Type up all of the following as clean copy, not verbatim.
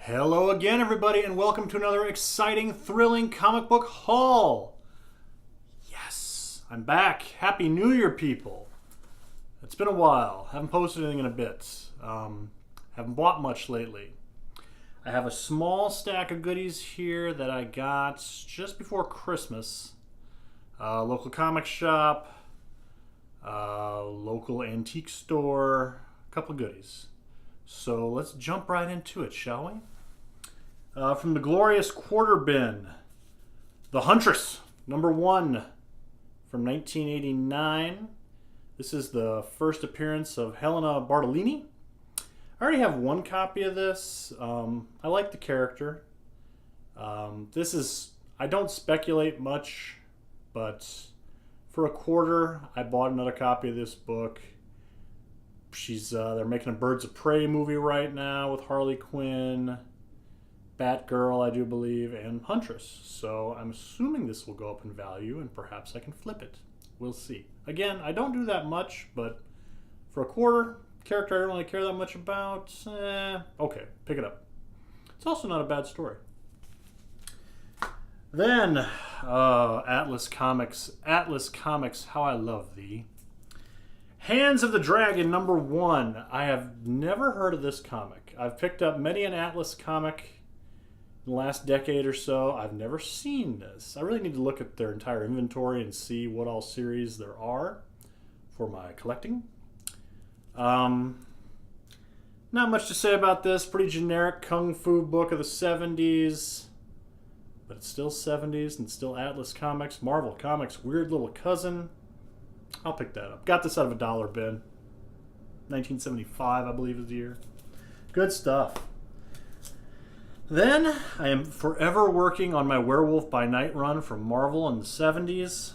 Hello again, everybody, and welcome to another exciting, thrilling comic book haul. Yes, I'm back. Happy New Year, people. It's been a while. Haven't posted anything in a bit. Haven't bought much lately. I have a small stack of goodies here that I got just before Christmas. Local comic shop, local antique store, a couple of goodies. So let's jump right into it, shall we? From the glorious quarter bin, The Huntress, #1 from 1989. This is the first appearance of Helena Bartolini. I already have one copy of this. I like the character. I don't speculate much, but for a quarter, I bought another copy of this book. They're making a Birds of Prey movie right now with Harley Quinn, Batgirl, I do believe, and Huntress. So I'm assuming this will go up in value and perhaps I can flip it. We'll see. Again, I don't do that much, but for a quarter, character I don't really care that much about, okay, pick it up. It's also not a bad story. Then, Atlas Comics, How I Love Thee. Hands of the Dragon, #1. I have never heard of this comic. I've picked up many an Atlas comic in the last decade or so. I've never seen this. I really need to look at their entire inventory and see what all series there are for my collecting. Not much to say about this. Pretty generic kung fu book of the 70s. But it's still 70s and still Atlas Comics. Marvel Comics' weird little cousin. I'll pick that up. Got this out of a dollar bin. 1975, I believe, is the year. Good stuff. Then, I am forever working on my Werewolf by Night run from Marvel in the 70s.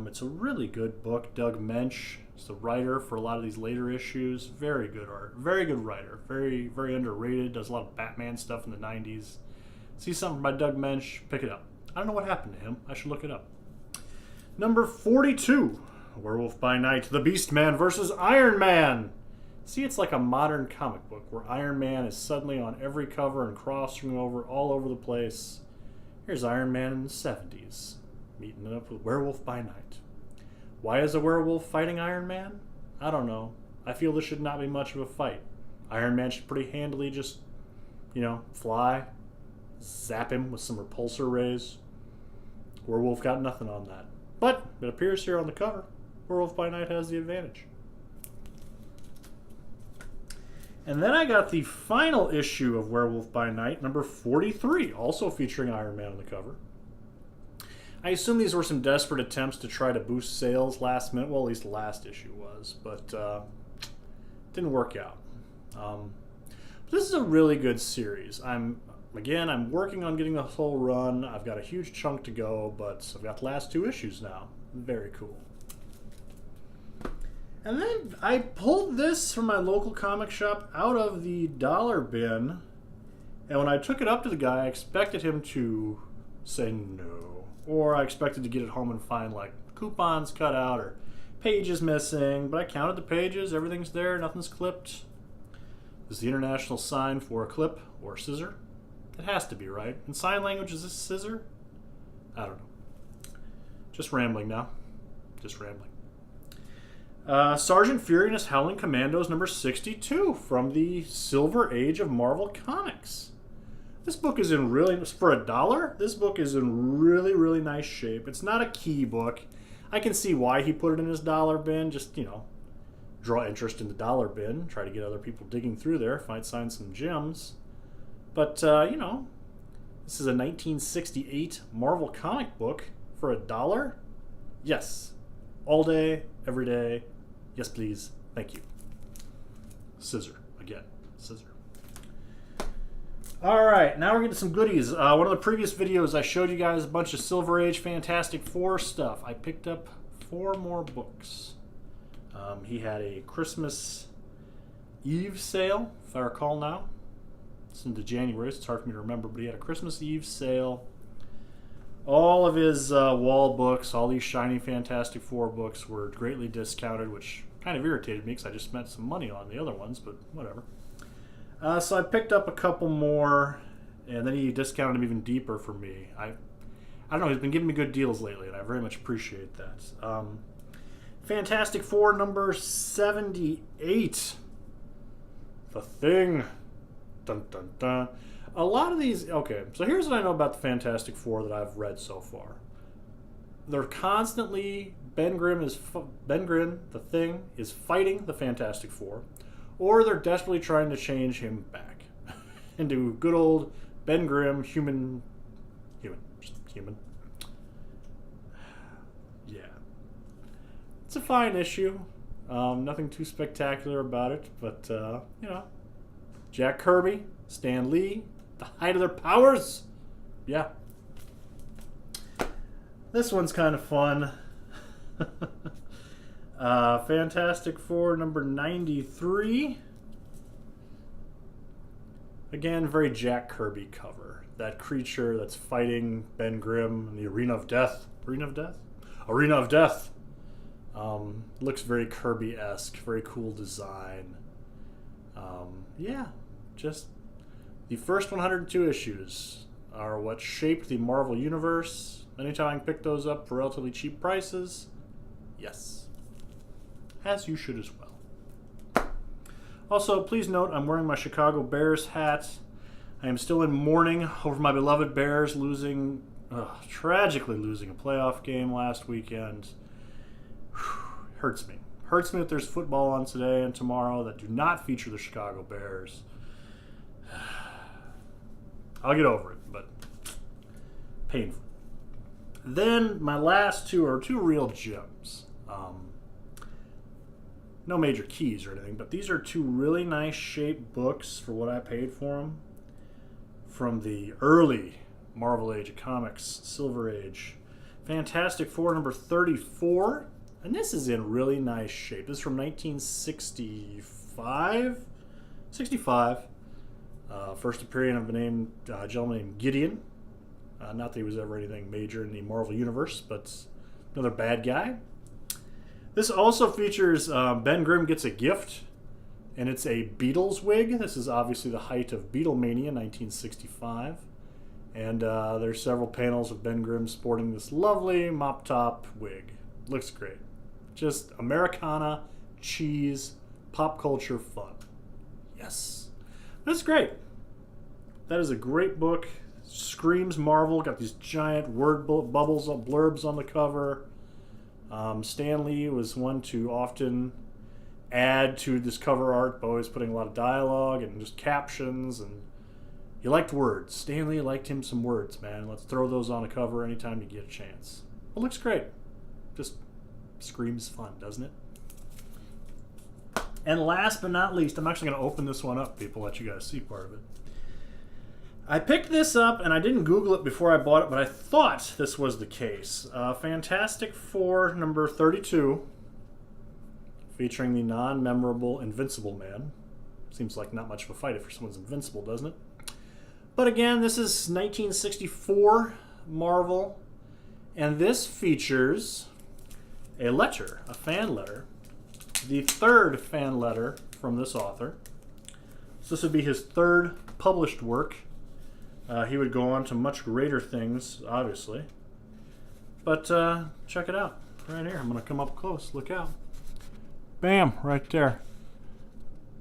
It's a really good book. Doug Mensch is the writer for a lot of these later issues. Very good art. Very good writer. Very, very underrated. Does a lot of Batman stuff in the 90s. See something by Doug Mensch, pick it up. I don't know what happened to him. I should look it up. #42. Werewolf by Night, The Beastman versus Iron Man. See, it's like a modern comic book where Iron Man is suddenly on every cover and crossing over all over the place. Here's Iron Man in the 70s, meeting it up with Werewolf by Night. Why is a werewolf fighting Iron Man? I don't know. I feel this should not be much of a fight. Iron Man should pretty handily just, fly, zap him with some repulsor rays. Werewolf got nothing on that. But it appears here on the cover, Werewolf by Night has the advantage. And then I got the final issue of Werewolf by Night, #43, also featuring Iron Man on the cover. I assume these were some desperate attempts to try to boost sales last minute. Well, at least the last issue was, but didn't work out. This is a really good series. I'm working on getting the whole run. I've got a huge chunk to go, but I've got the last 2 issues now. Very cool. And then I pulled this from my local comic shop out of the dollar bin, and when I took it up to the guy, I expected him to say no. Or I expected to get it home and find, like, coupons cut out or pages missing, but I counted the pages, everything's there, nothing's clipped. This is the international sign for a clip or scissor. It has to be, right? In sign language, is this scissor? I don't know. Just rambling now. Just rambling. Sgt Fiorinas Commandoes #62 from the Silver Age of Marvel Comics. This book is for $1, this book is in really, really nice shape. It's not a key book. I can see why he put it in his dollar bin. Just, draw interest in the dollar bin. Try to get other people digging through there. Might find some gems. But, this is a 1968 Marvel comic book for $1. Yes. All day, every day. Yes, please. Thank you. Scissor. Again. Scissor. Alright, now we're getting some goodies. One of the previous videos I showed you guys a bunch of Silver Age Fantastic Four stuff. I picked up 4 more books. He had a Christmas Eve sale, if I recall now. It's into January, so it's hard for me to remember, but he had a Christmas Eve sale. All of his wall books, all these shiny Fantastic Four books were greatly discounted, which kind of irritated me because I just spent some money on the other ones, but whatever. So I picked up a couple more, and then he discounted them even deeper for me. I don't know, he's been giving me good deals lately, and I very much appreciate that. Fantastic Four number 78. The Thing. Dun, dun, dun. A lot of these... Okay, so here's what I know about the Fantastic Four that I've read so far. They're constantly... Ben Grimm, the Thing, is fighting the Fantastic Four, or they're desperately trying to change him back into good old Ben Grimm, human. Yeah. It's a fine issue. Nothing too spectacular about it, but, you know, Jack Kirby, Stan Lee, the height of their powers. Yeah. This one's kind of fun. Fantastic Four number 93. Again, very Jack Kirby cover. That creature that's fighting Ben Grimm in the Arena of Death. Arena of Death? Arena of Death. Looks very Kirby-esque. Very cool design. Yeah, just the first 102 issues are what shaped the Marvel Universe. Anytime I can pick those up for relatively cheap prices, yes. As you should as well. Also, please note I'm wearing my Chicago Bears hat. I am still in mourning over my beloved Bears tragically losing a playoff game last weekend. Hurts me. Hurts me that there's football on today and tomorrow that do not feature the Chicago Bears. I'll get over it, but painful. Then my last two are two real gems. No major keys or anything, but these are two really nice shaped books for what I paid for them. From the early Marvel Age of Comics, Silver Age. Fantastic Four number 34. And this is in really nice shape. This is from 1965? 65. First appearing of a gentleman named Gideon. Not that he was ever anything major in the Marvel Universe, but another bad guy. This also features Ben Grimm gets a gift, and it's a Beatles wig. This is obviously the height of Beatlemania, 1965. And there's several panels of Ben Grimm sporting this lovely mop-top wig. Looks great. Just Americana, cheese, pop culture fun. Yes. That's great. That is a great book. Screams Marvel. Got these giant word bubbles, blurbs on the cover. Stan Lee was one to often add to this cover art by always putting a lot of dialogue and just captions, and he liked words. Stan Lee liked him some words, man. Let's throw those on a cover anytime you get a chance. It looks great. Just screams fun, doesn't it? And last but not least, I'm actually going to open this one up, people, let you guys see part of it. I picked this up, and I didn't Google it before I bought it, but I thought this was the case. Fantastic Four number 32, featuring the non-memorable Invincible Man. Seems like not much of a fight if someone's invincible, doesn't it? But again, this is 1964 Marvel, and this features a letter, a fan letter, the third fan letter from this author. So this would be his third published work. He would go on to much greater things, obviously. But check it out. Right here. I'm going to come up close. Look out. Bam. Right there.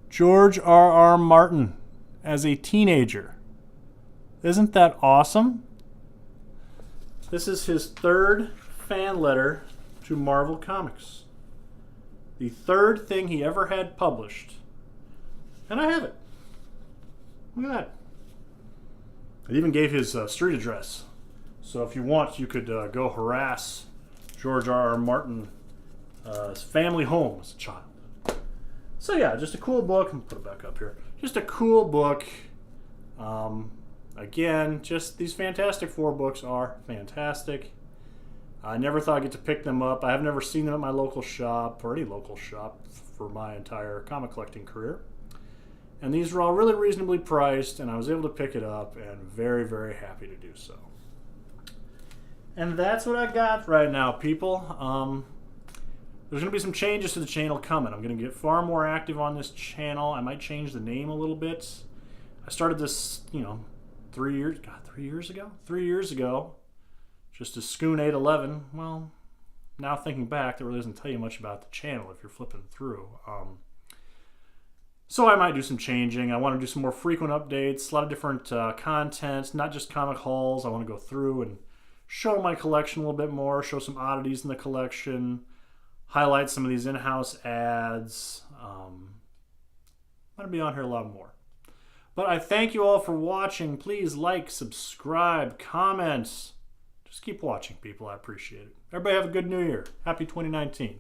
George R.R. Martin as a teenager. Isn't that awesome? This is his third fan letter to Marvel Comics. The third thing he ever had published. And I have it. Look at that. It even gave his street address. So if you want, you could go harass George R.R. Martin's family home as a child. So yeah, just a cool book. I'm going to put it back up here. Just a cool book. Again, just these Fantastic Four books are fantastic. I never thought I'd get to pick them up. I have never seen them at my local shop, or any local shop, for my entire comic collecting career. And these were all really reasonably priced, and I was able to pick it up, and very, very happy to do so. And that's what I got right now, people. There's going to be some changes to the channel coming. I'm going to get far more active on this channel. I might change the name a little bit. I started this, 3 years ago? 3 years ago, just as Scoon 811. Well, now thinking back, that really doesn't tell you much about the channel if you're flipping through. So I might do some changing. I want to do some more frequent updates, a lot of different content, not just comic hauls. I want to go through and show my collection a little bit more, show some oddities in the collection, highlight some of these in-house ads. I'm going to be on here a lot more. But I thank you all for watching. Please like, subscribe, comment. Just keep watching, people. I appreciate it. Everybody have a good new year. Happy 2019.